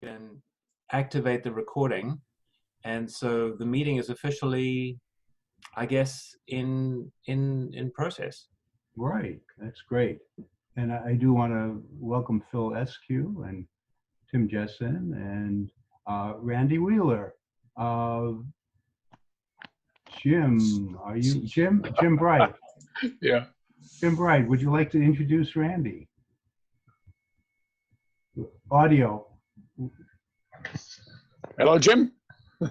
can activate the recording. And so the meeting is officially, I guess, in process. Right, that's great. And I do want to welcome Phil Eskew and Tim Jessen and Randy Wheeler. Jim, are you Jim Bright? Yeah. Jim Bright, would you like to introduce Randy? Audio. Hello, Jim.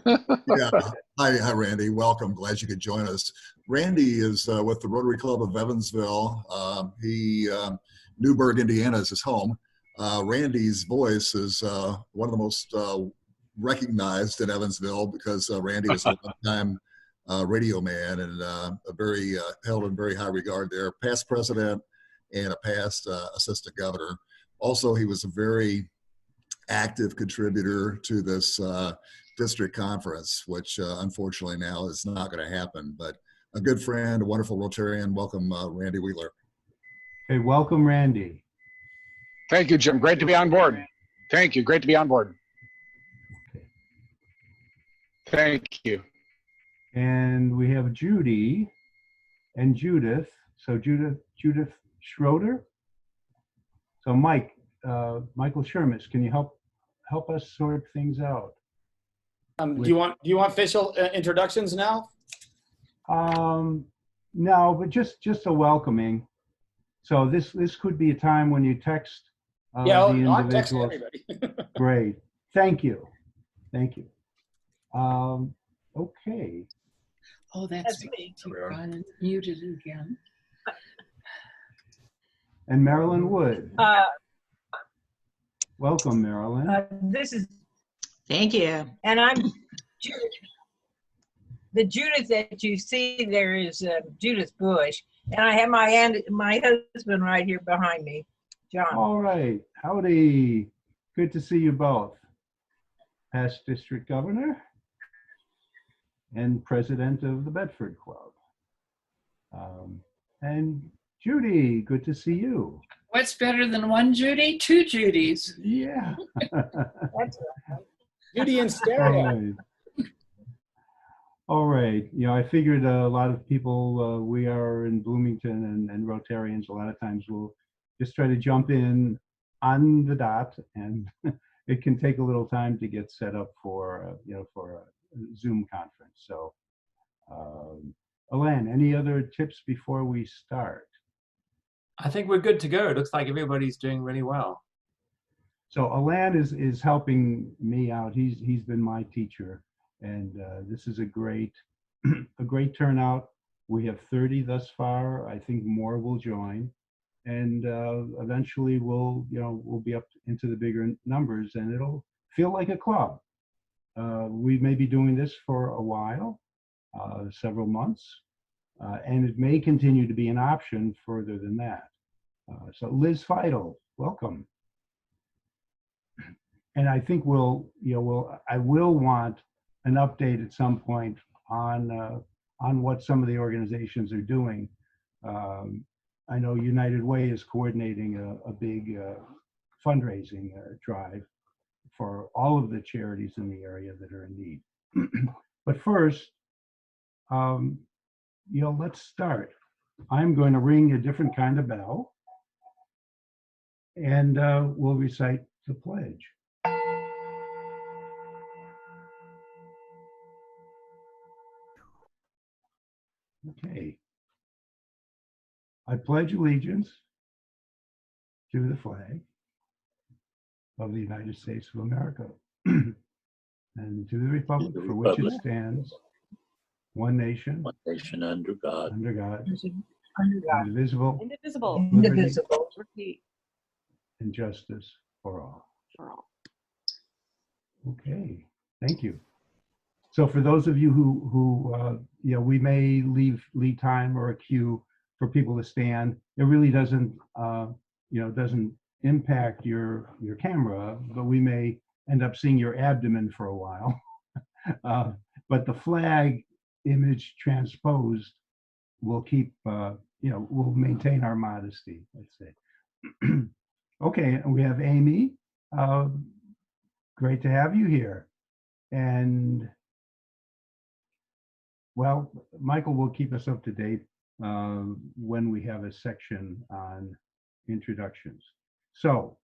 Yeah. Hi, Randy. Welcome. Glad you could join us. Randy is with the Rotary Club of Evansville. Newburgh, Indiana is his home. Randy's voice is one of the most recognized in Evansville because Randy was a long-time radio man and held in very high regard there. Past president and a past assistant governor. Also, he was a very active contributor to this district conference, which unfortunately now is not going to happen. But a good friend, a wonderful Rotarian. Welcome, Randy Wheeler. Hey, welcome, Randy. Thank you, Jim. Great to be on board. Thank you. Great to be on board. Thank you. And we have Judy and Judith. So Judith Schroeder. So Michael Shermis, can you help us sort things out? Do you want official introductions now? No, but just a welcoming. So this could be a time when you text the I'll text individuals. everybody. Great, thank you. Okay. Oh, that's me. Muted again. And Marilyn Wood. Welcome, Marilyn. This is, Thank you. and I'm Judith. The Judith that you see there is Judith Bush, and I have my husband right here behind me, John. All right, howdy. Good to see you both. Past district governor and president of the Bedford Club. And Judy, good to see you. What's better than one Judy? Two Judys. Yeah. That's right. Judy in All stereo. right. All right. You know, I figured a lot of people, we are in Bloomington and Rotarians, a lot of times will just try to jump in on the dot, and it can take a little time to get set up for, for a Zoom conference. So, Alan, any other tips before we start? I think we're good to go. It looks like everybody's doing really well. So Alan is helping me out. He's been my teacher, and this is a great turnout. We have 30 thus far. I think more will join, and eventually we'll be up into the bigger numbers, and it'll feel like a club. We may be doing this for a while, several months, and it may continue to be an option further than that. So Liz Feidel, welcome. And I think I will want an update at some point on what some of the organizations are doing. I know United Way is coordinating a big fundraising drive for all of the charities in the area that are in need. But first, let's start. I'm going to ring a different kind of bell, and we'll recite the pledge. Okay. I pledge allegiance to the flag of the United States of America and to the republic for which it stands, one nation, under God, Under God. indivisible, Indivisible. and justice for all. Okay, thank you. So for those of you who we may leave time or a cue for people to stand. It really doesn't doesn't impact your camera, but we may end up seeing your abdomen for a while. But the flag image transposed will keep we'll maintain our modesty, let's say. Okay, and we have Amy. Great to have you here. And well, Michael will keep us up to date when we have a section on introductions. So,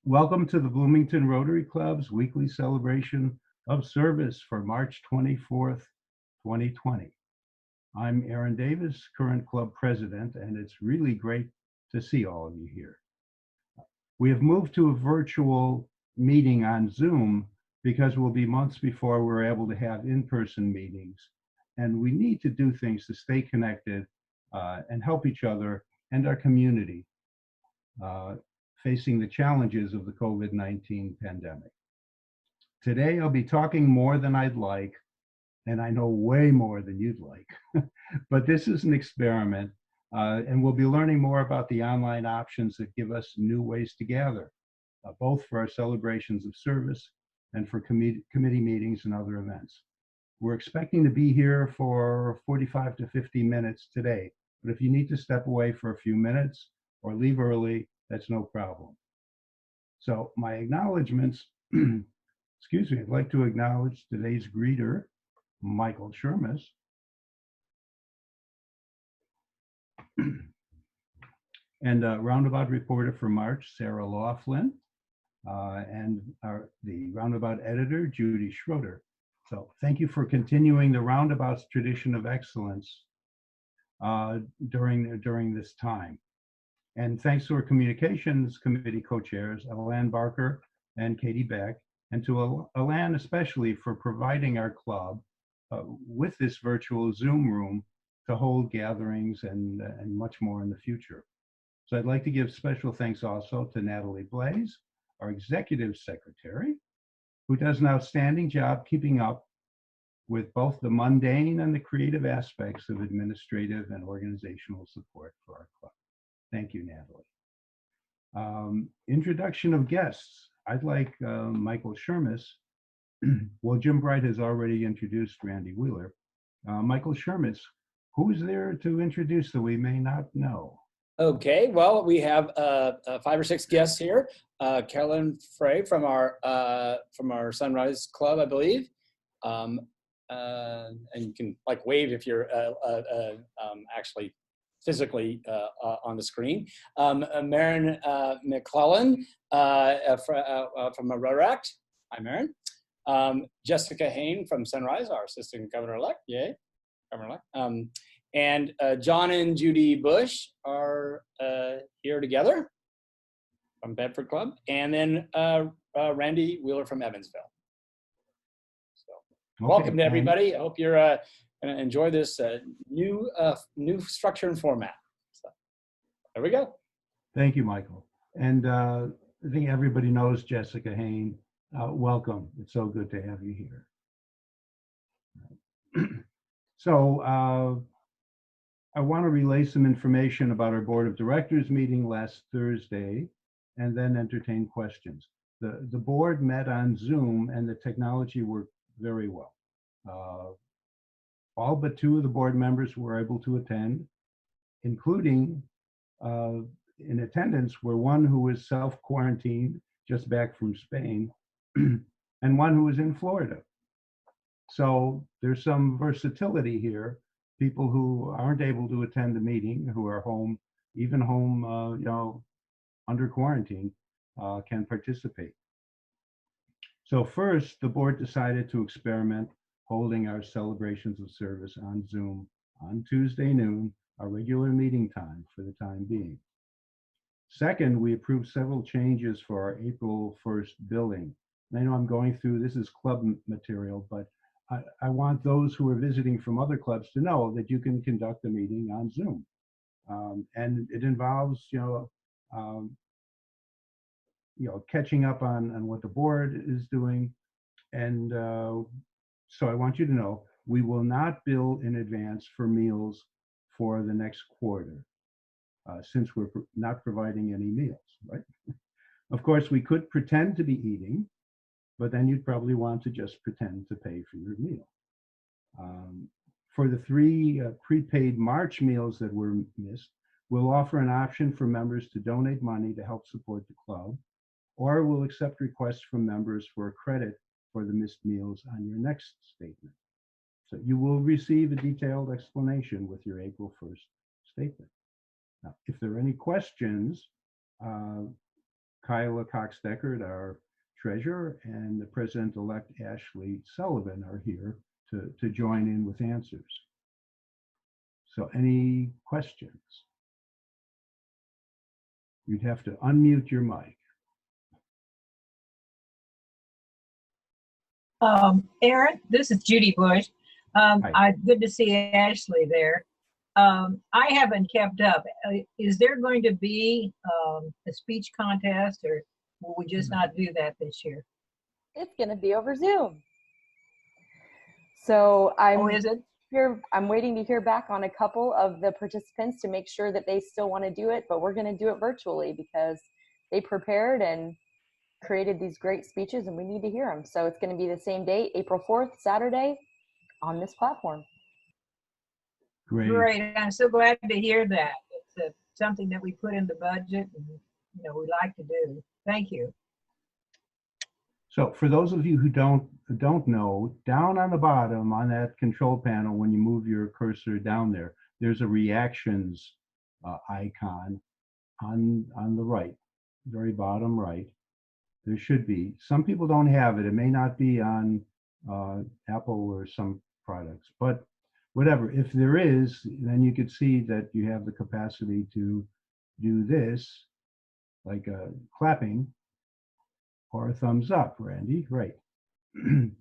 welcome to the Bloomington Rotary Club's weekly celebration of service for March 24th, 2020. I'm Aaron Davis, current club president, and it's really great to see all of you here. We have moved to a virtual meeting on Zoom because we'll be months before we're able to have in-person meetings. And we need to do things to stay connected and help each other and our community facing the challenges of the COVID-19 pandemic. Today, I'll be talking more than I'd like, and I know way more than you'd like. But this is an experiment, and we'll be learning more about the online options that give us new ways to gather, both for our celebrations of service and for committee meetings and other events. We're expecting to be here for 45 to 50 minutes today, but if you need to step away for a few minutes or leave early, that's no problem. So my acknowledgements, excuse me, I'd like to acknowledge today's greeter, Michael Shermis, and roundabout reporter for March, Sarah Laughlin, and the roundabout editor, Judy Schroeder. So thank you for continuing the roundabout's tradition of excellence during this time. And thanks to our communications committee co-chairs, Alan Barker and Katie Beck, and to Alan especially for providing our club with this virtual Zoom room to hold gatherings and much more in the future. So I'd like to give special thanks also to Natalie Blaze, our executive secretary, who does an outstanding job keeping up with both the mundane and the creative aspects of administrative and organizational support for our club. Thank you, Natalie. Introduction of guests. I'd like Michael Shermis. Well, Jim Bright has already introduced Randy Wheeler. Michael Shermis, who is there to introduce that we may not know? Okay, well, we have 5 or 6 guests here. Carolyn Frey from our Sunrise Club, I believe. And you can like wave if you're actually physically on the screen. Maren McClellan from Rotary. Hi, Maren. Jessica Hain from Sunrise, our assistant governor-elect. Yay, governor-elect. And John and Judy Bush are here together from Bedford Club. And then Randy Wheeler from Evansville. So welcome to everybody. I hope you're going to enjoy this new structure and format. So there we go. Thank you, Michael. And I think everybody knows Jessica Hain. Welcome. It's so good to have you here. So I want to relay some information about our board of directors meeting last Thursday and then entertain questions. The board met on Zoom and the technology worked very well. All but 2 of the board members were able to attend, including in attendance were one who was self-quarantined, just back from Spain, and one who was in Florida. So there's some versatility here. People who aren't able to attend the meeting, who are home, even home, under quarantine, can participate. So first, the board decided to experiment holding our celebrations of service on Zoom on Tuesday noon, our regular meeting time for the time being. Second, we approved several changes for our April 1st billing. And I know I'm going through, this is club material, but I want those who are visiting from other clubs to know that you can conduct a meeting on Zoom. And it involves, catching up on what the board is doing. And so I want you to know, we will not bill in advance for meals for the next quarter, since we're not providing any meals, right? Of course, we could pretend to be eating, but then you'd probably want to just pretend to pay for your meal. For the 3 prepaid March meals that were missed, we'll offer an option for members to donate money to help support the club, or will accept requests from members for credit for the missed meals on your next statement. So you will receive a detailed explanation with your April 1st statement. Now, if there are any questions, Kyla Cox-Deckard, our treasurer, and the president-elect Ashley Sullivan are here to join in with answers. So any questions? You'd have to unmute your mic. Aaron, this is Judy Bush. Good to see Ashley there. I haven't kept up. Is there going to be a speech contest, or will we just not do that this year? It's going to be over Zoom. So I'm waiting to hear back on a couple of the participants to make sure that they still want to do it, but we're going to do it virtually because they prepared and created these great speeches and we need to hear them. So it's going to be the same date, April 4th, Saturday, on this platform. Great. I'm so glad to hear that. It's something that we put in the budget and we like to do. Thank you. So for those of you who don't know, down on the bottom on that control panel, when you move your cursor down there, there's a reactions icon on the right, very bottom right. There should be. Some people don't have it. It may not be on Apple or some products, but whatever. If there is, then you could see that you have the capacity to do this, like clapping or a thumbs up, Randy, right.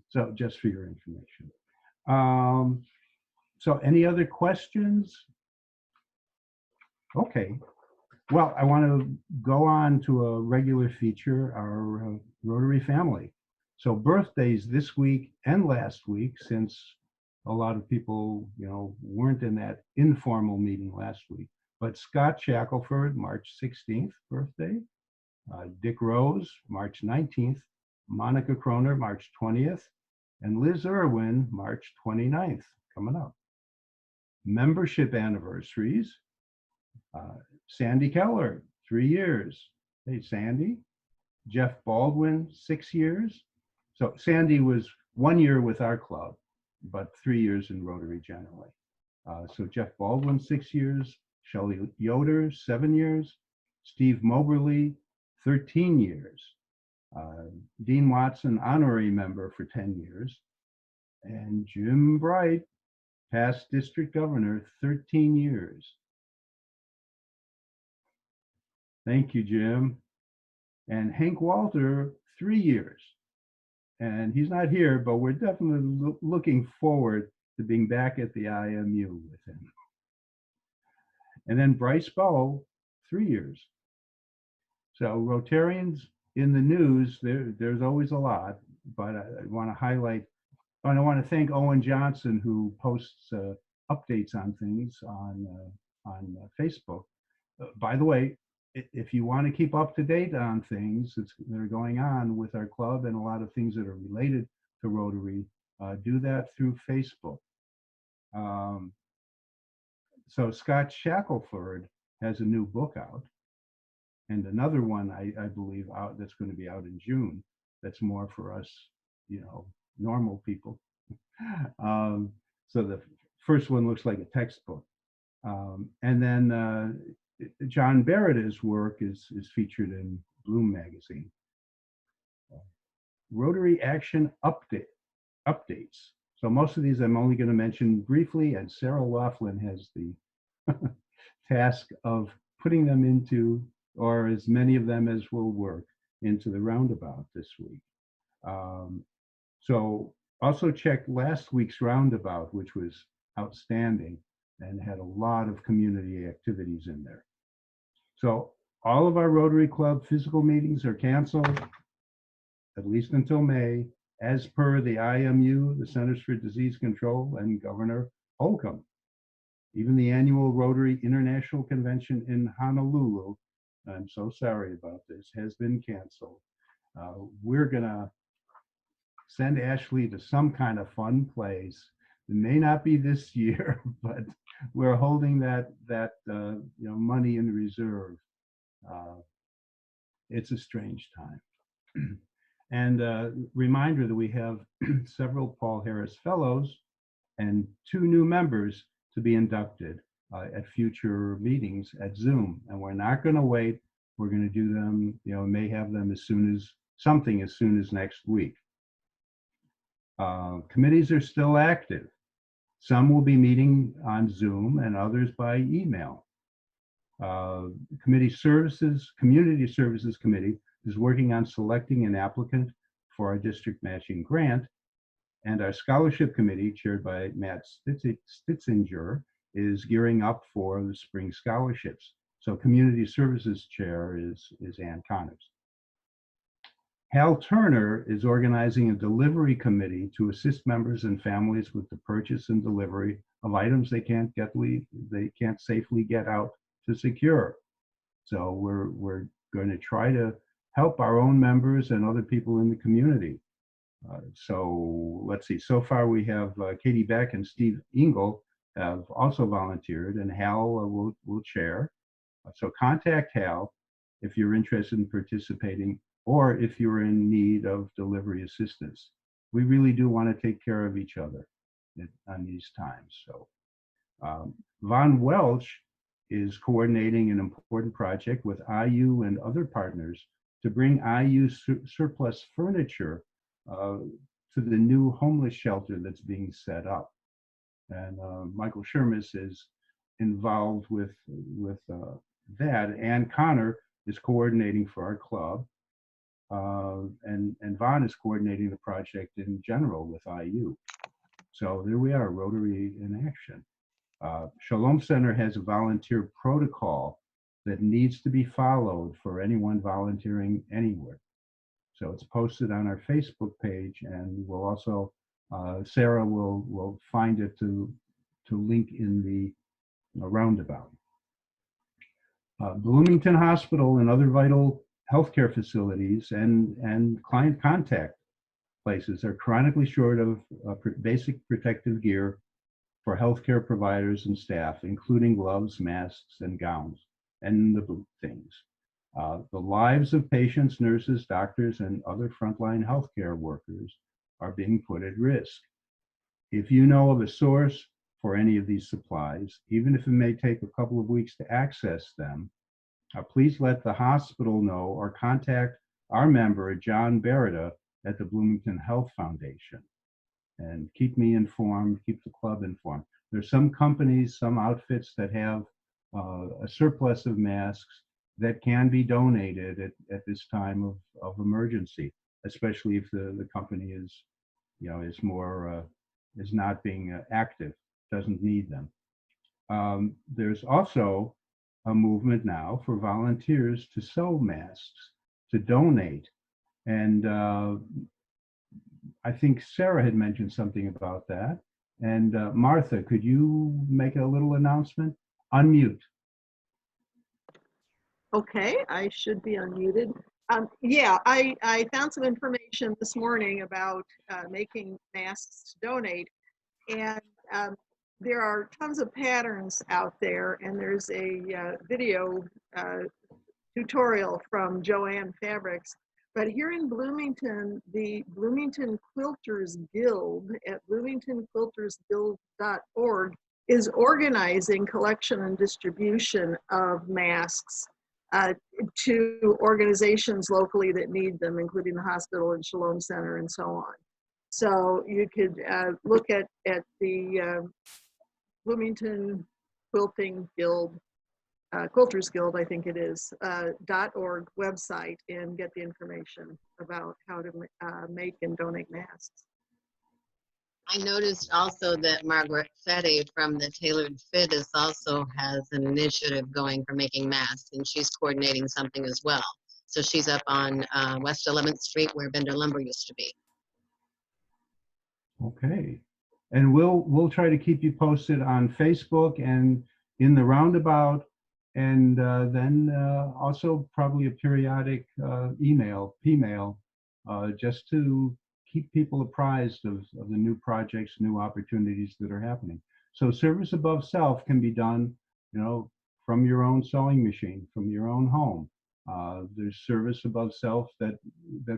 So just for your information. So any other questions? Okay. Well, I want to go on to a regular feature, our Rotary family. So birthdays this week and last week, since a lot of people, weren't in that informal meeting last week. But Scott Shackleford, March 16th birthday. Dick Rose, March 19th. Monica Kroner, March 20th. And Liz Irwin, March 29th, coming up. Membership anniversaries. Sandy Keller, 3 years. Hey, Sandy. Jeff Baldwin, 6 years. So Sandy was 1 year with our club, but 3 years in Rotary generally. So Jeff Baldwin, 6 years. Shelley Yoder, 7 years. Steve Moberly, 13 years. Dean Watson, honorary member for 10 years. And Jim Bright, past district governor, 13 years. Thank you, Jim. And Hank Walter, 3 years. And he's not here, but we're definitely looking forward to being back at the IMU with him. And then Bryce Bowe, 3 years. So Rotarians in the news, there's always a lot, but I want to highlight, and I want to thank Owen Johnson, who posts updates on things on Facebook. By the way, if you want to keep up to date on things that are going on with our club and a lot of things that are related to Rotary, do that through Facebook. So Scott Shackleford has a new book out, and another one I believe out that's going to be out in June. That's more for us, normal people. So the first one looks like a textbook, and then John Barretta's work is featured in Bloom magazine. Rotary Action updates. So most of these I'm only going to mention briefly, and Sarah Laughlin has the task of putting them into, or as many of them as will work, into the roundabout this week. So also check last week's roundabout, which was outstanding and had a lot of community activities in there. So all of our Rotary Club physical meetings are canceled, at least until May, as per the IMU, the Centers for Disease Control, and Governor Holcomb. Even the annual Rotary International Convention in Honolulu, I'm so sorry about this, has been canceled. We're gonna send Ashley to some kind of fun place. It may not be this year, but we're holding that money in reserve. it's a strange time. And reminder that we have several Paul Harris Fellows and 2 new members to be inducted at future meetings at Zoom. And we're not going to wait. We're going to do them, may have them as soon as next week. Committees are still active. Some will be meeting on Zoom and others by email. Community Services Committee is working on selecting an applicant for our district matching grant. And our Scholarship Committee, chaired by Matt Stitzinger, is gearing up for the spring scholarships. So Community Services Chair is Ann Connors. Hal Turner is organizing a delivery committee to assist members and families with the purchase and delivery of items they can't safely get out to secure. So we're going to try to help our own members and other people in the community. So let's see, so far we have Katie Beck and Steve Engel have also volunteered, and Hal will chair. So contact Hal if you're interested in participating or if you're in need of delivery assistance. We really do want to take care of each other on these times. So Von Welch is coordinating an important project with IU and other partners to bring IU surplus furniture to the new homeless shelter that's being set up. And Michael Shermis is involved with that. Ann Connor is coordinating for our club. And Vaughn is coordinating the project in general with IU. So there we are, Rotary in action. Shalom Center has a volunteer protocol that needs to be followed for anyone volunteering anywhere. So it's posted on our Facebook page, and we'll also, Sarah will find it to link in the roundabout. Bloomington Hospital and other vital healthcare facilities and client contact places are chronically short of basic protective gear for healthcare providers and staff, including gloves, masks, and gowns, and the boot things. The lives of patients, nurses, doctors, and other frontline healthcare workers are being put at risk. If you know of a source for any of these supplies, even if it may take a couple of weeks to access them, please let the hospital know or contact our member, John Beretta, at the Bloomington Health Foundation. And keep me informed, keep the club informed. There's some companies, some outfits that have a surplus of masks that can be donated at this time of emergency, especially if the company is not being active, doesn't need them. There's also a movement now for volunteers to sew masks, to donate. And I think Sarah had mentioned something about that. And Martha, could you make a little announcement? Unmute. Okay, I should be unmuted. Yeah, I found some information this morning about making masks to donate. And there are tons of patterns out there, and there's a video tutorial from Joanne Fabrics. But here in Bloomington, the Bloomington Quilters Guild at bloomingtonquiltersguild.org is organizing collection and distribution of masks to organizations locally that need them, including the hospital and Shalom Center and so on. So you could look at the Bloomington Quilting Guild, Quilters Guild, I think it is, .org website and get the information about how to make and donate masks. I noticed also that Margaret Fetty from the Tailored Fit also has an initiative going for making masks, and she's coordinating something as well. So she's up on West 11th Street where Bender Lumber used to be. Okay, and we'll try to keep you posted on Facebook and in the roundabout, and then also probably a periodic email just to keep people apprised of the new projects, new opportunities that are happening. So service above self can be done, from your own sewing machine, from your own home. There's service above self that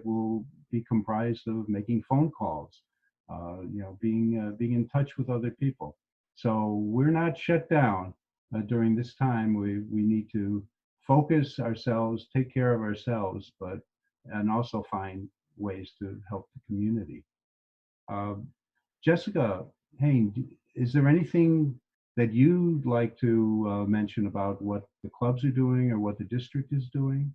will be comprised of making phone calls, being in touch with other people. So we're not shut down during this time. We need to focus ourselves, take care of ourselves, and also find ways to help the community. Jessica Hain, is there anything that you'd like to mention about what the clubs are doing or what the district is doing?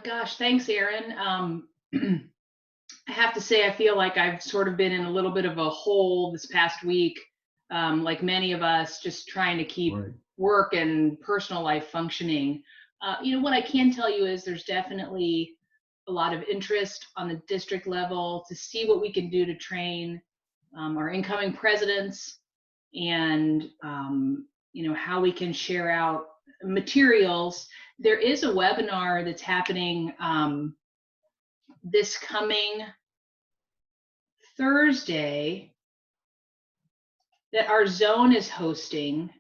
Gosh, thanks, Aaron. I have to say, I feel like I've sort of been in a little bit of a hole this past week, like many of us, just trying to keep work and personal life functioning. What I can tell you is there's definitely a lot of interest on the district level to see what we can do to train our incoming presidents and, how we can share out materials. There is a webinar that's happening this coming Thursday that our zone is hosting,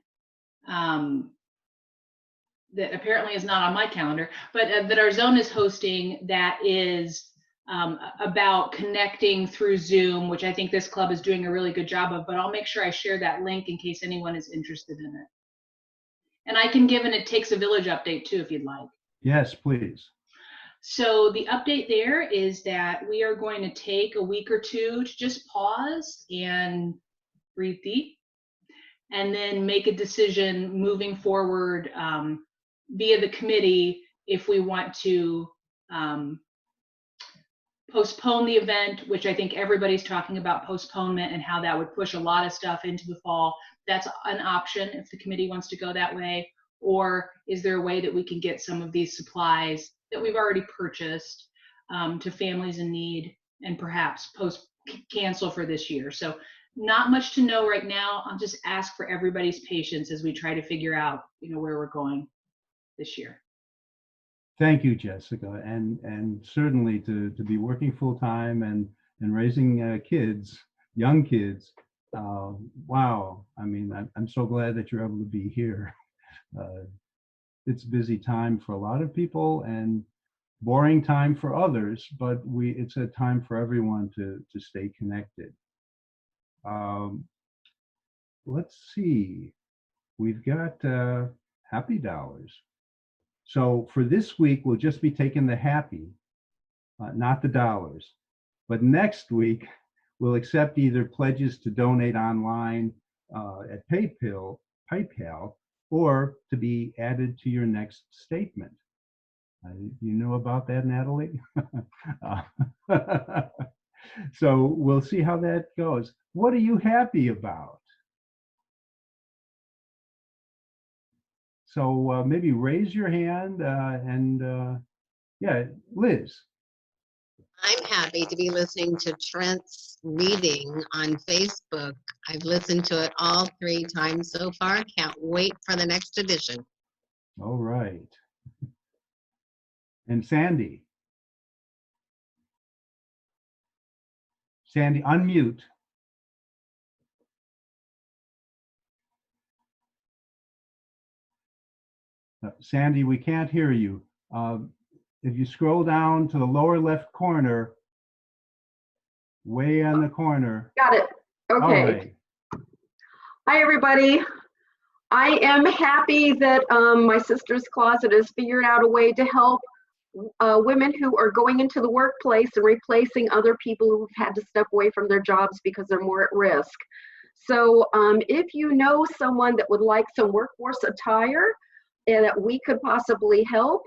that apparently is not on my calendar, but that our zone is hosting, that is about connecting through Zoom, which I think this club is doing a really good job of, but I'll make sure I share that link in case anyone is interested in it. And I can give an It Takes a Village update too, if you'd like. Yes, please. So the update there is that we are going to take a week or two to just pause and breathe deep, and then make a decision moving forward via the committee if we want to postpone the event, which I think everybody's talking about postponement and how that would push a lot of stuff into the fall. That's an option if the committee wants to go that way. Or is there a way that we can get some of these supplies that we've already purchased to families in need and perhaps cancel for this year? So not much to know right now. I'll just ask for everybody's patience as we try to figure out, where we're going this year. Thank you, Jessica, and certainly to be working full time and raising kids, young kids. Wow, I mean, I'm so glad that you're able to be here. It's a busy time for a lot of people and boring time for others, but it's a time for everyone to stay connected. Let's see, we've got happy dollars. So for this week, we'll just be taking the happy, not the dollars. But next week, we'll accept either pledges to donate online at PayPal, or to be added to your next statement. You know about that, Natalie? So we'll see how that goes. What are you happy about? So maybe raise your hand yeah, Liz. I'm happy to be listening to Trent's reading on Facebook. I've listened to it all 3 times so far. Can't wait for the next edition. All right. And Sandy. Sandy, unmute. Sandy, we can't hear you. If you scroll down to the lower left corner, way on the corner. Got it. Okay. Right. Hi, everybody. I am happy that my sister's closet has figured out a way to help women who are going into the workplace and replacing other people who've had to step away from their jobs because they're more at risk. So if you know someone that would like some workforce attire and that we could possibly help,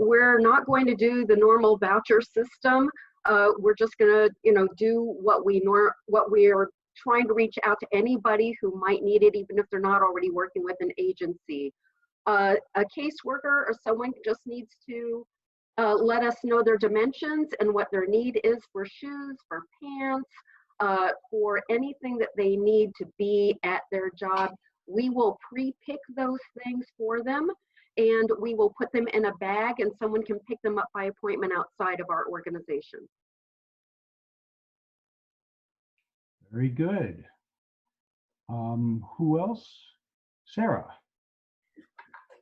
we're not going to do the normal voucher system. We're just going to, do what we are trying to reach out to anybody who might need it, even if they're not already working with an agency. A caseworker or someone just needs to let us know their dimensions and what their need is for shoes, for pants, for anything that they need to be at their job. We will pre-pick those things for them, and we will put them in a bag, and someone can pick them up by appointment outside of our organization. Very good. Who else? Sarah.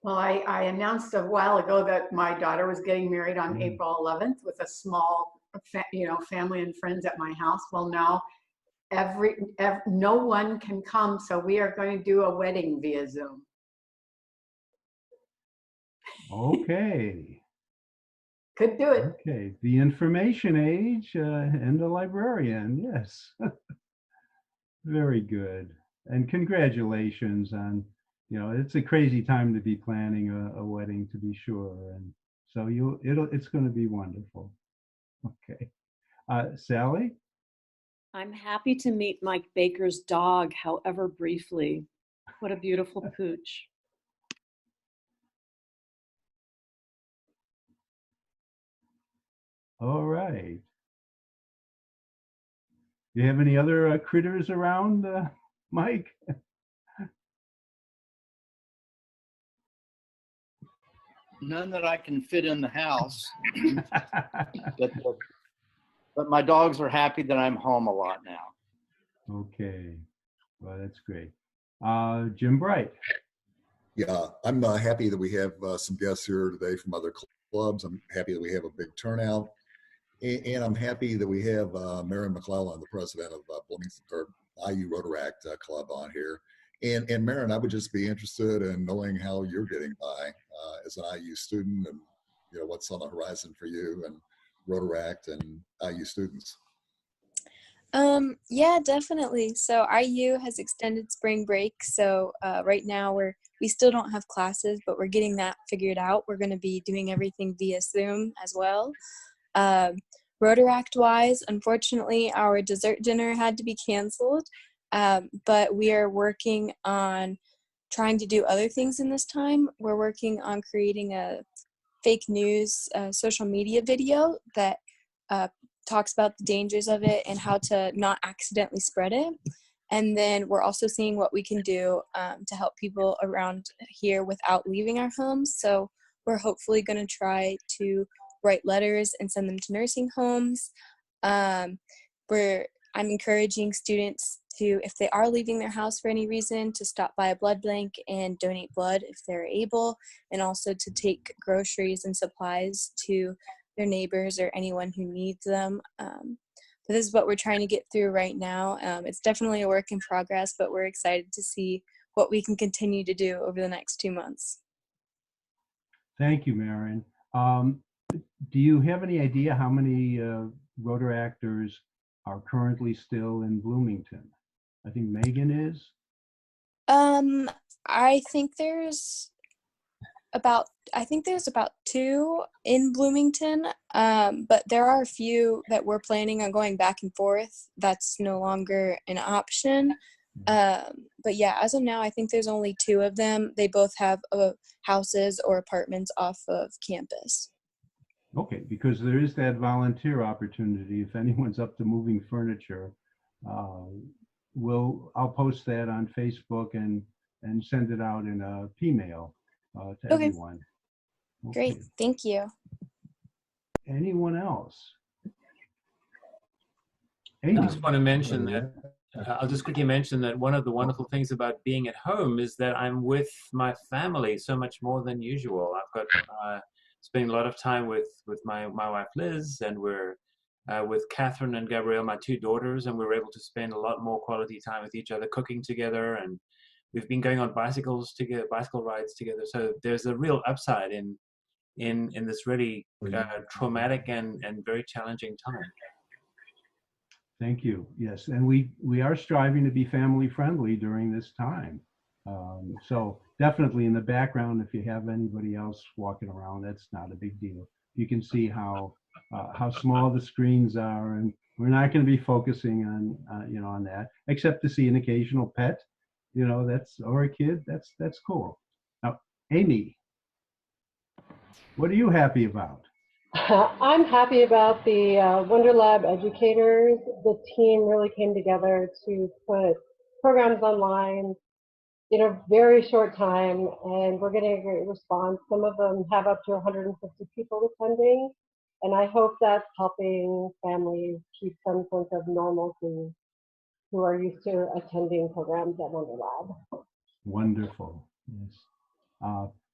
Well, I announced a while ago that my daughter was getting married on April 11th with a small, family and friends at my house. Well, now no one can come, so we are going to do a wedding via Zoom. Okay. Could do it. Okay. The information age and the librarian. Yes. Very good. And congratulations on, it's a crazy time to be planning a wedding, to be sure. And so it's going to be wonderful. Okay. Sally? I'm happy to meet Mike Baker's dog, however briefly. What a beautiful pooch. All right. You have any other critters around, Mike? None that I can fit in the house. But my dogs are happy that I'm home a lot now. Okay. Well, that's great. Jim Bright. Yeah, I'm happy that we have some guests here today from other clubs. I'm happy that we have a big turnout. And I'm happy that we have Maren McClellan, the president of Bloomington, or IU Rotaract Club on here. And Maren, I would just be interested in knowing how you're getting by as an IU student, and what's on the horizon for you and Rotaract and IU students. Yeah, definitely. So IU has extended spring break. So right now we still don't have classes, but we're getting that figured out. We're going to be doing everything via Zoom as well. Rotaract wise, unfortunately, our dessert dinner had to be canceled. But we are working on trying to do other things in this time. We're working on creating a fake news social media video that talks about the dangers of it and how to not accidentally spread it. And then we're also seeing what we can do to help people around here without leaving our homes. So we're hopefully going to try to write letters and send them to nursing homes. I'm encouraging students to, if they are leaving their house for any reason, to stop by a blood bank and donate blood if they're able, and also to take groceries and supplies to their neighbors or anyone who needs them. But this is what we're trying to get through right now. It's definitely a work in progress, but we're excited to see what we can continue to do over the next 2 months. Thank you, Maren. Do you have any idea how many Rotaractors are currently still in Bloomington? I think Megan is. I think there's about 2 in Bloomington, but there are a few that we're planning on going back and forth. That's no longer an option. But yeah, as of now, I think there's only 2 of them. They both have houses or apartments off of campus. Okay, because there is that volunteer opportunity. If anyone's up to moving furniture, I'll post that on Facebook and send it out in a P-mail to everyone. Okay. Great, thank you. Anyone else? I just want to mention that, I'll just quickly mention that one of the wonderful things about being at home is that I'm with my family so much more than usual. I've got spending a lot of time with my wife Liz, and we're with Catherine and Gabrielle, my 2 daughters, and we're able to spend a lot more quality time with each other, cooking together, and we've been going on bicycle rides together. So there's a real upside in this really traumatic and very challenging time. Thank you. Yes, and we are striving to be family friendly during this time. So definitely in the background, if you have anybody else walking around, that's not a big deal. You can see how small the screens are, and we're not going to be focusing on that, except to see an occasional pet, or a kid. That's cool. Now, Amy, what are you happy about? I'm happy about the Wonder Lab educators. The team really came together to put programs online in a very short time, and we're getting a great response. Some of them have up to 150 people attending, and I hope that's helping families keep some sense of normalcy who are used to attending programs at Wonder Lab. Wonderful. Yes.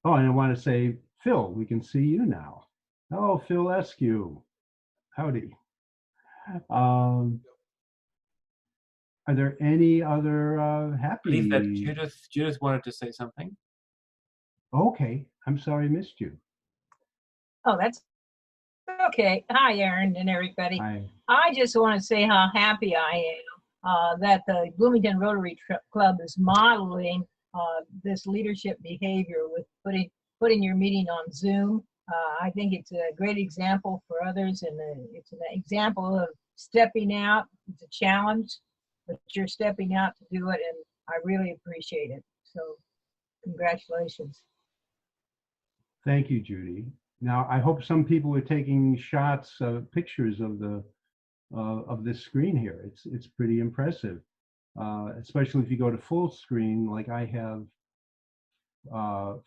Oh, and I want to say, Phil, we can see you now. Oh, Phil Eskew. Howdy. Are there any other I happy? believe that Judith wanted to say something. Okay, I'm sorry I missed you. Oh, that's okay. Hi, Aaron and everybody. Hi. I just want to say how happy I am that the Bloomington Rotary Club is modeling this leadership behavior with putting your meeting on Zoom. I think it's a great example for others, and it's an example of stepping out. It's a challenge, but you're stepping out to do it, and I really appreciate it. So congratulations. Thank you, Judy. Now, I hope some people are taking shots, pictures of this screen here. It's pretty impressive, especially if you go to full screen, like I have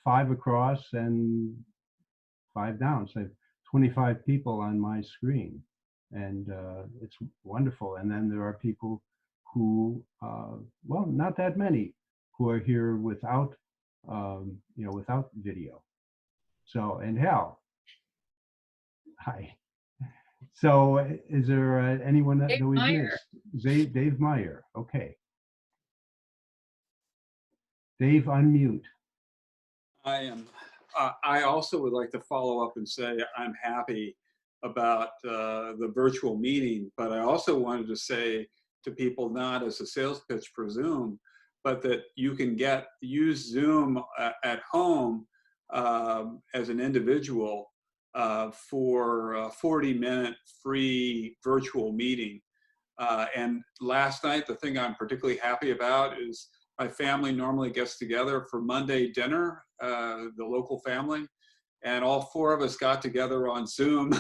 5 across and 5 down. So I have 25 people on my screen, and it's wonderful. And then there are people who, well, not that many, who are here without, without video. So, and Hal, hi. So is there anyone that we've Meyer. missed? Dave Meyer, okay. Dave, unmute. I am. I also would like to follow up and say I'm happy about the virtual meeting, but I also wanted to say to people, not as a sales pitch for Zoom, but that you can use Zoom at home as an individual for a 40-minute free virtual meeting. And last night, the thing I'm particularly happy about is my family normally gets together for Monday dinner, the local family, and all 4 of us got together on Zoom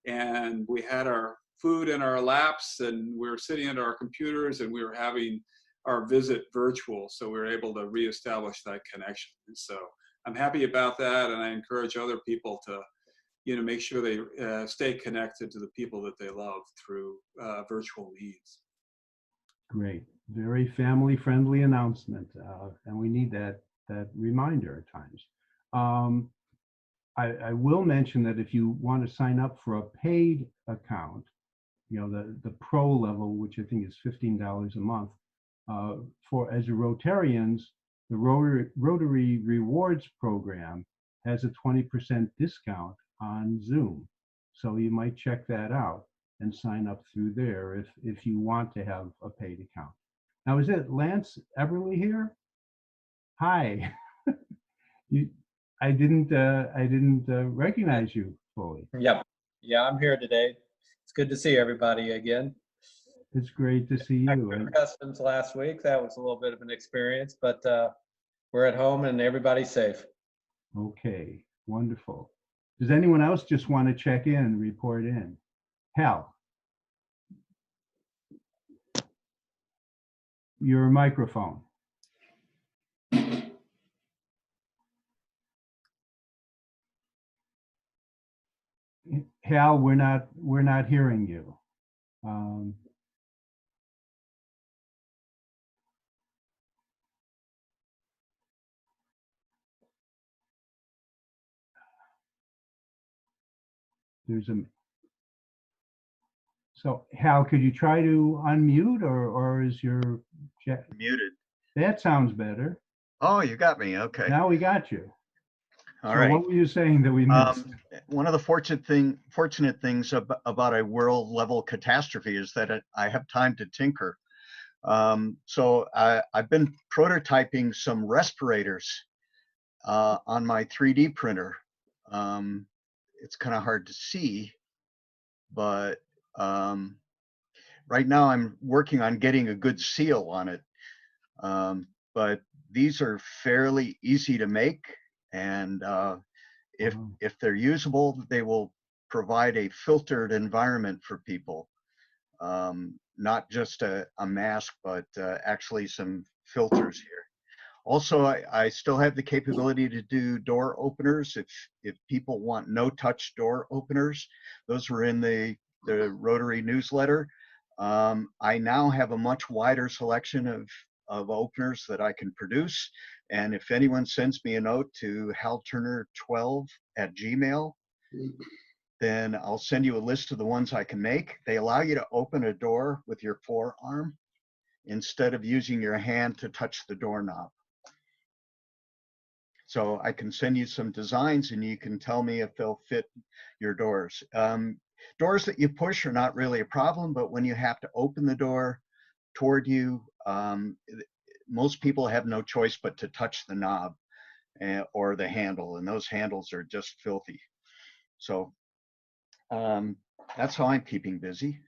and we had our food in our laps and we were sitting at our computers and we were having our visit virtual. So we were able to reestablish that connection. And so I'm happy about that, and I encourage other people to make sure they stay connected to the people that they love through virtual means. Great, very family-friendly announcement, and we need that reminder at times. I will mention that if you want to sign up for a paid account, the pro level, which I think is $15 a month, as a Rotarians, the Rotary Rewards Program has a 20% discount on Zoom. So you might check that out and sign up through there if you want to have a paid account. Now, is it Lance Everly here? Hi. I didn't recognize you fully. Yep. Yeah, I'm here today. It's good to see everybody again. It's great to see you. Customs last week, that was a little bit of an experience, but we're at home and everybody's safe. Okay, wonderful. Does anyone else just want to check in, report in? Hal, your microphone. Hal, we're not hearing you. So Hal, could you try to unmute, or is your muted? That sounds better. Oh, you got me. Okay. Now we got you. All so right. What were you saying that we missed? One of the fortunate things about a world level catastrophe is that I have time to tinker. So I've been prototyping some respirators on my 3D printer. It's kind of hard to see, but right now I'm working on getting a good seal on it. But these are fairly easy to make, and if they're usable, they will provide a filtered environment for people. Not just a mask, but actually some filters here. Also, I still have the capability to do door openers if people want no-touch door openers. Those were in the Rotary newsletter. I now have a much wider selection of openers that I can produce. And if anyone sends me a note to halturner12@gmail.com, then I'll send you a list of the ones I can make. They allow you to open a door with your forearm instead of using your hand to touch the doorknob. So I can send you some designs and you can tell me if they'll fit your doors. Doors that you push are not really a problem, but when you have to open the door toward you, most people have no choice but to touch the knob or the handle, and those handles are just filthy. So that's how I'm keeping busy.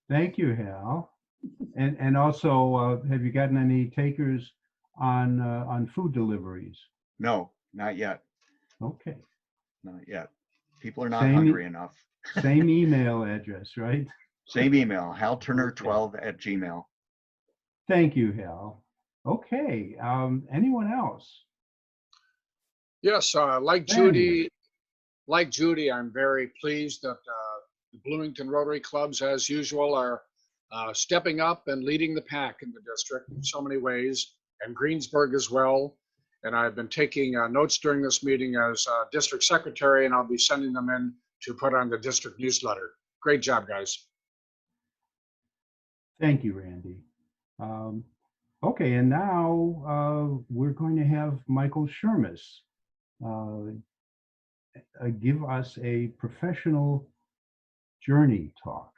Thank you, Hal. And also, have you gotten any takers on food deliveries? No, not yet. Okay. Not yet. People are not hungry enough. Same email address, right? Same email, halturner12@gmail.com. Thank you, Hal. Okay. Anyone else? Yes, like Judy, I'm very pleased that the Bloomington Rotary clubs, as usual, are stepping up and leading the pack in the district in so many ways, and Greensburg as well. And I've been taking notes during this meeting as district secretary, and I'll be sending them in to put on the district newsletter. Great job, guys. Thank you, Randy. Okay, and now we're going to have Michael Shermis give us a professional journey talk,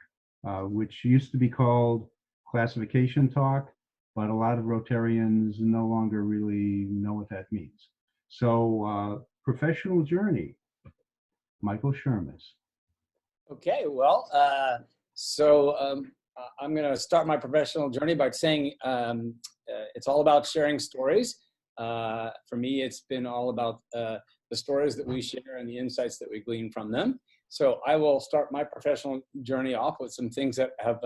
which used to be called classification talk, but a lot of Rotarians no longer really know what that means. So professional journey, Michael Shermis. Okay, well, I'm going to start my professional journey by saying it's all about sharing stories. For me, it's been all about the stories that we share and the insights that we glean from them. So I will start my professional journey off with some things that have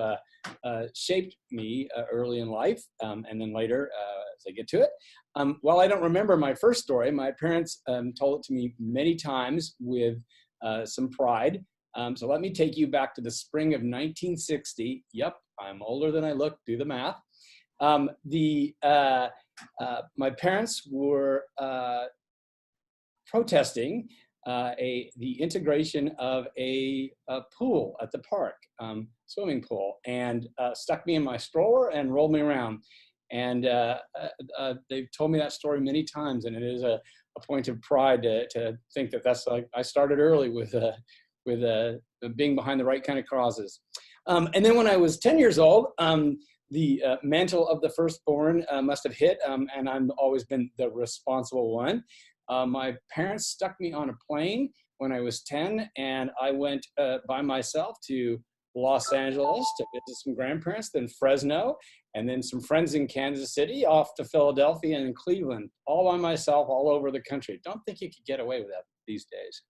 shaped me early in life, and then later as I get to it. While I don't remember my first story, my parents told it to me many times with some pride. So let me take you back to the spring of 1960. Yep, I'm older than I look, do the math. My parents were protesting the integration of a pool at the park, swimming pool, and stuck me in my stroller and rolled me around. And they've told me that story many times, and it is a point of pride to think that that's like I started early with being behind the right kind of causes. And then when I was 10 years old, the mantle of the firstborn must have hit, and I've always been the responsible one. My parents stuck me on a plane when I was 10, and I went by myself to Los Angeles to visit some grandparents, then Fresno, and then some friends in Kansas City, off to Philadelphia and Cleveland, all by myself, all over the country. Don't think you could get away with that these days.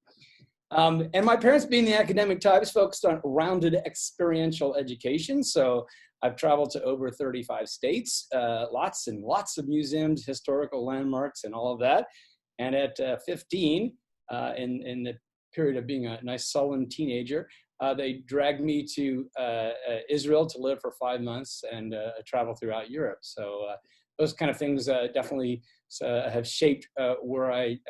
And my parents, being the academic types, focused on rounded experiential education. So I've traveled to over 35 states, lots and lots of museums, historical landmarks, and all of that. And at 15, in the period of being a nice sullen teenager, they dragged me to Israel to live for 5 months and travel throughout Europe. So those kind of things definitely have shaped where I,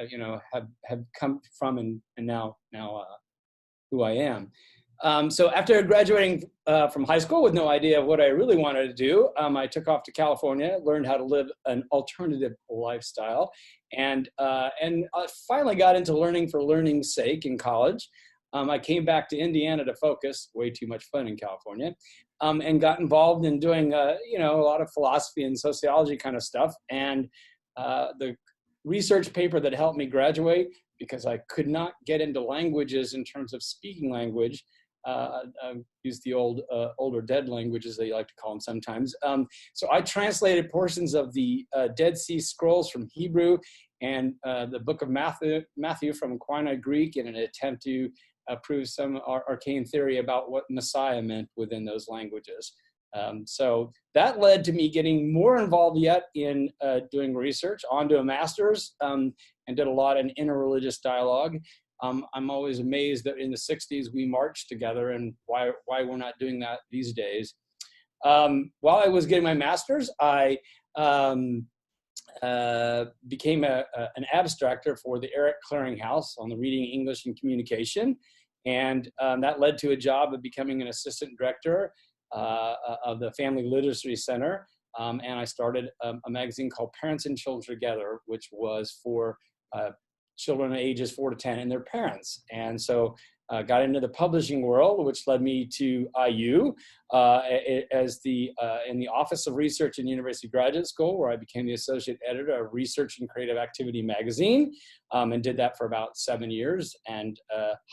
have come from and now who I am. So after graduating from high school with no idea of what I really wanted to do, I took off to California, learned how to live an alternative lifestyle, and I finally got into learning for learning's sake in college. I came back to Indiana to focus, way too much fun in California, and got involved in doing, a lot of philosophy and sociology kind of stuff. And the research paper that helped me graduate, because I could not get into languages in terms of speaking language, I use the old or dead languages they like to call them sometimes. So I translated portions of the Dead Sea Scrolls from Hebrew and the book of Matthew from Koine Greek in an attempt to prove some arcane theory about what Messiah meant within those languages. So that led to me getting more involved yet in doing research, onto a master's, and did a lot in interreligious dialogue. I'm always amazed that in the 60s we marched together, and why we're not doing that these days. While I was getting my master's, I became an abstractor for the Eric Clearinghouse on the Reading, English, and Communication. And that led to a job of becoming an assistant director of the Family Literacy Center. And I started a magazine called Parents and Children Together, which was for children ages 4 to 10 and their parents. And so got into the publishing world, which led me to IU as in the Office of Research and University Graduate School, where I became the associate editor of Research and Creative Activity magazine, and did that for about 7 years, and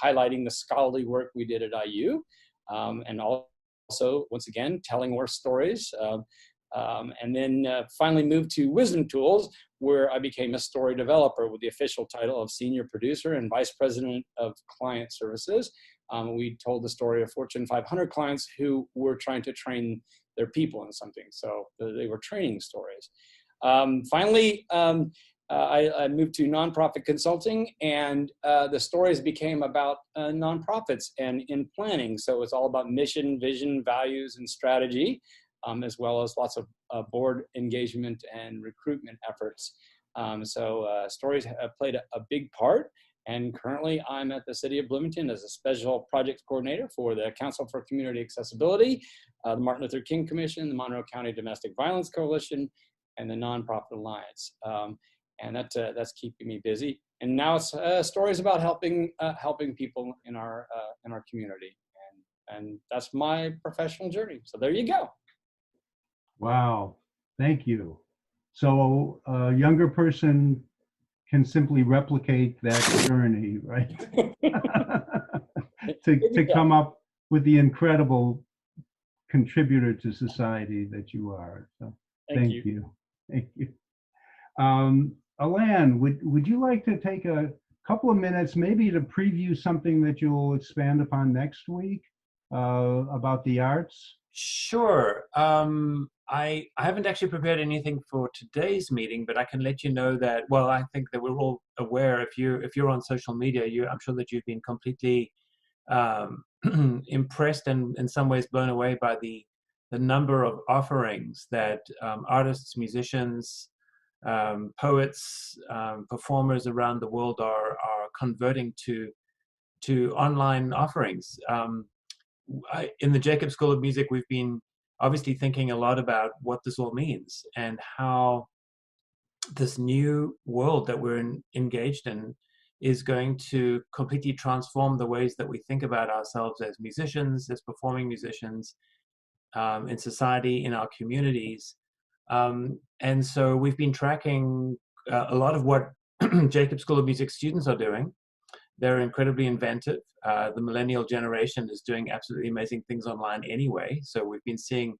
highlighting the scholarly work we did at IU, and also, once again, telling more stories. And then finally moved to Wisdom Tools, where I became a story developer with the official title of Senior Producer and Vice President of Client Services. We told the story of Fortune 500 clients who were trying to train their people in something. So they were training stories. Finally, I moved to nonprofit consulting, and the stories became about nonprofits and in planning. So it's all about mission, vision, values, and strategy. As well as lots of board engagement and recruitment efforts. So stories have played a big part. And currently I'm at the City of Bloomington as a special project coordinator for the Council for Community Accessibility, the Martin Luther King Commission, the Monroe County Domestic Violence Coalition, and the Nonprofit Alliance. And that's keeping me busy. And now it's stories about helping people in our community. And that's my professional journey. So there you go. Wow, thank you. So a younger person can simply replicate that journey, right? to come up with the incredible contributor to society that you are. So thank you. Thank you. Alan, would you like to take a couple of minutes maybe to preview something that you'll expand upon next week about the arts? Sure. I haven't actually prepared anything for today's meeting, but I can let you know that, well, I think that we're all aware, if you're on social media, I'm sure that you've been completely impressed and in some ways blown away by the number of offerings that artists, musicians, poets, performers around the world are converting to online offerings. In the Jacob School of Music, we've been obviously thinking a lot about what this all means and how this new world that we're engaged in is going to completely transform the ways that we think about ourselves as musicians, as performing musicians, in society, in our communities. And so we've been tracking a lot of what Jacob School of Music students are doing. They're incredibly inventive. The millennial generation is doing absolutely amazing things online anyway. So we've been seeing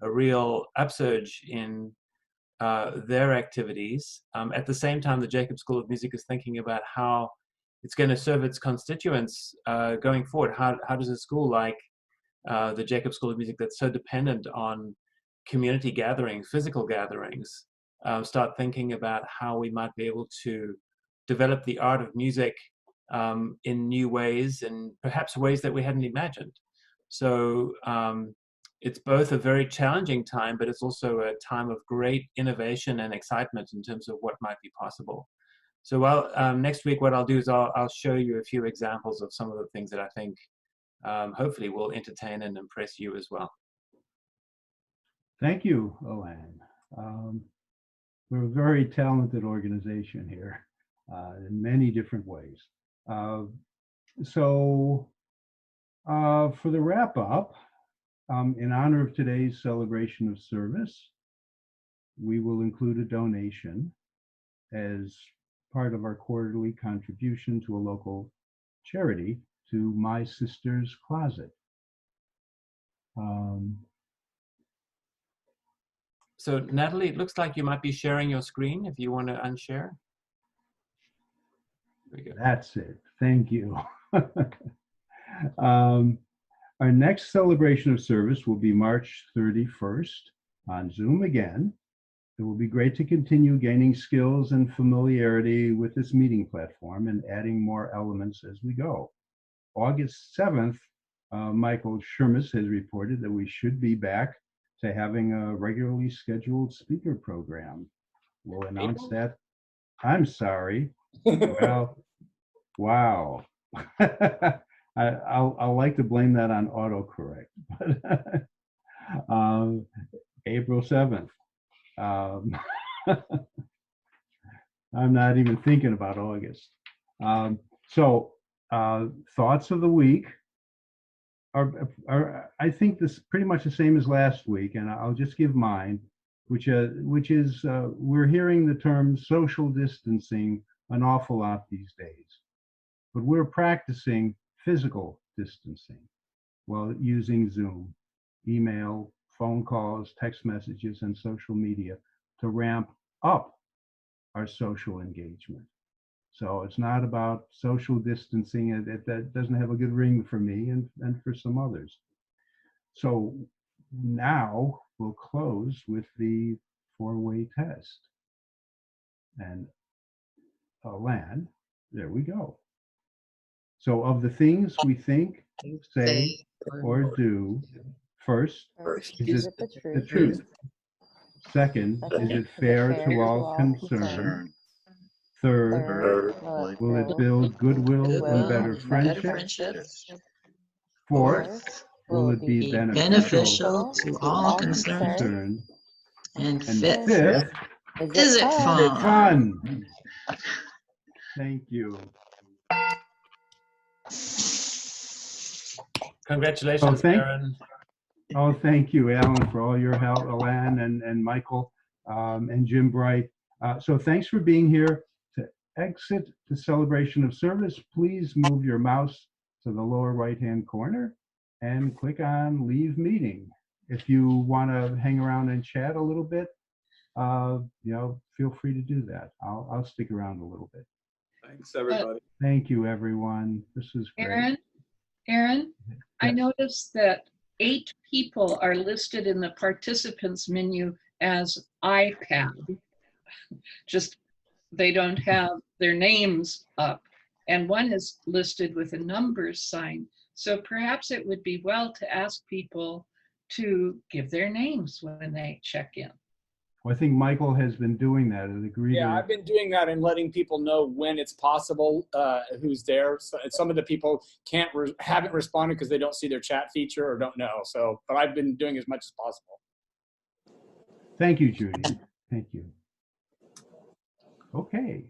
a real upsurge in their activities. At the same time, the Jacob School of Music is thinking about how it's going to serve its constituents going forward. How does a school like the Jacob School of Music, that's so dependent on community gatherings, physical gatherings, start thinking about how we might be able to develop the art of music in new ways, and perhaps ways that we hadn't imagined. So it's both a very challenging time, but it's also a time of great innovation and excitement in terms of what might be possible. So next week, what I'll do is I'll show you a few examples of some of the things that I think hopefully will entertain and impress you as well. Thank you, Owen. We're a very talented organization here in many different ways. So for the wrap up, in honor of today's celebration of service, we will include a donation as part of our quarterly contribution to a local charity, to My Sister's Closet. So Natalie, it looks like you might be sharing your screen if you want to unshare. There we go. That's it. Thank you. Our next celebration of service will be March 31st on Zoom again. It will be great to continue gaining skills and familiarity with this meeting platform and adding more elements as we go. August 7th, Michael Shermis has reported that we should be back to having a regularly scheduled speaker program. We'll announce that. I'm sorry. Well, wow. I'll like to blame that on autocorrect. April 7th. I'm not even thinking about August. Thoughts of the week are I think this pretty much the same as last week, and I'll just give mine, which is we're hearing the term social distancing an awful lot these days, but we're practicing physical distancing while using Zoom, email, phone calls, text messages, and social media to ramp up our social engagement. So it's not about social distancing. That doesn't have a good ring for me and for some others. So now we'll close with the four-way test. And Lan, there we go. So of the things we think, say, or do, first, is it the truth? Second, is it fair to all concerned? Third, will it build goodwill and better friendships? Fourth, will it be beneficial to all concerned? And fifth, is it fun? Thank you. Congratulations, Aaron. Oh, thank you, Alan, for all your help, Alan and Michael and Jim Bright. So thanks for being here. To exit the celebration of service, please move your mouse to the lower right-hand corner and click on Leave Meeting. If you want to hang around and chat a little bit, feel free to do that. I'll stick around a little bit. Thanks, everybody. Thank you, everyone. This is great. Aaron, yes. I noticed that 8 people are listed in the participants menu as iPad. Just they don't have their names up, and one is listed with a numbers sign. So perhaps it would be well to ask people to give their names when they check in. Well, I think Michael has been doing that as a greeter. Yeah, I've been doing that and letting people know when it's possible who's there. So some of the people haven't responded because they don't see their chat feature or don't know. So, but I've been doing as much as possible. Thank you, Judy. Thank you. Okay.